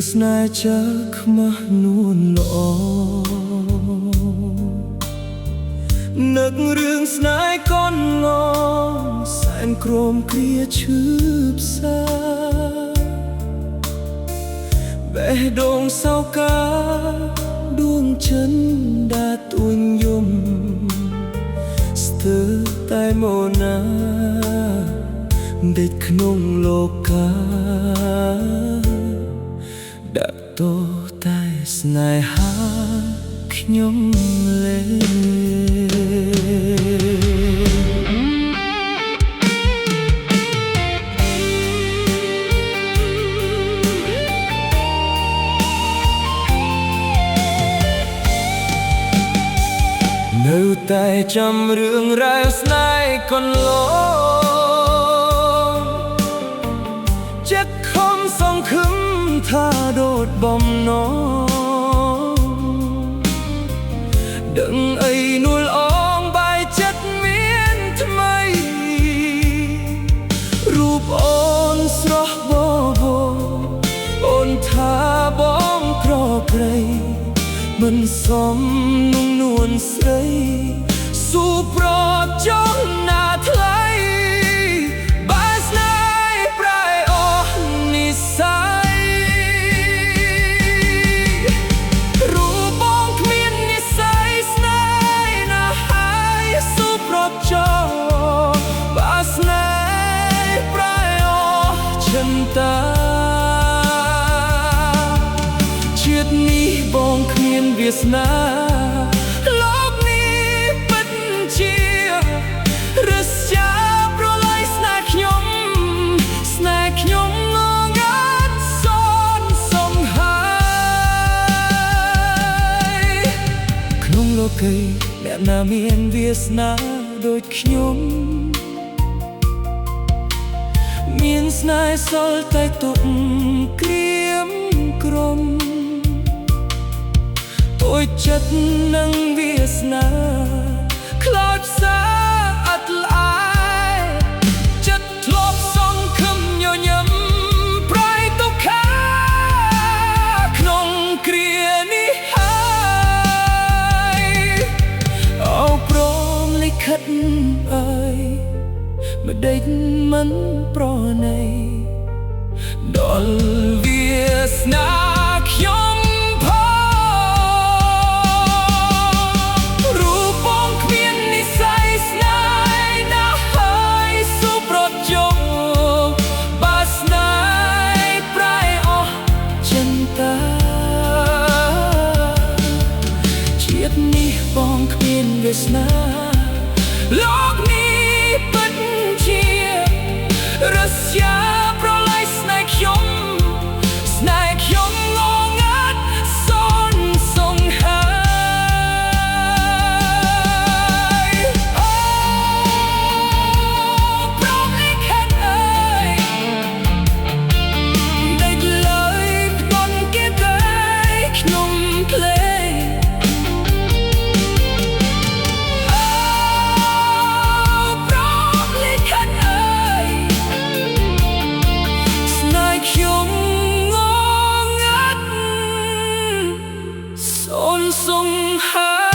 ស្នេហ៍ចាខ្មាស់នួនល្អនឹករឿងស្នេហ៍កូនងសែនក្រមគ្រាឈឺផ្សាបេះដូងសៅកាដួងចិនដាទួញយំស្ទើរតែមកណាដេកក្នុងលោកាដាក់តតែស្នេហាខ្ញុំលេនៅតែចាំរឿងរ៉ាវស្នេហ៍កន្លងចិត្តខំសង្ឃឹមថាដូចបំណងដឹងអីនួលអងបាយចិត្តមានថ្មីរូបអូនស្រស់បបោអូនថាបងក្រក្រៃមិនសមនឹងនួនស្រីស៊ូប្រត់ចង់ណាថ្លៃបើស្នេហ៍ប្រែអស់និស្ស័យរូបបងគ្មាននិស្ស័យស្នេហ៍ណាហើយស៊ូប្រត់ចង់បើស្នេហ៍ប្រែអស់ចិនតាជាតិនេះបងគ្មានវាសនាលោកនេះពិតជារស្យាប្រឡ័យស្នេហ៍ខ្ញុំស្នេហ៍ខ្ញុំងងាត់សនសង្ហើយក្នុងលោកីអ្នកណាមានវាសនាដូចខ្ញុំមានស្នេហ៍សល់តែទុកក្រៀមក្រំអូយចិត្តនឹងវាសនាខ្លោចផ្សាអត់ល្អែចិត្តធ្លាប់សង្ឃឹមញញឹមប្រៃទុក្ខាក្នុងគ្រានេះហើយអូព្រមលិខិតអើយមិនដេកមិនប្រណីដល់វាសនាខ្ញុំបងគ្មានវាសនាលោកនេះពិតជារស្យាប្រឡ័យស្នេហ៍ខ្ញុំស្នេហ៍ខ្ញុំងងាត់សនសង្ហើយអូព្រមលិខិតអើយដេកលើយផ្ដន់គេទៅខ្ញុំភ្លេងខ្ញុំងងាត់សូនសង្ហា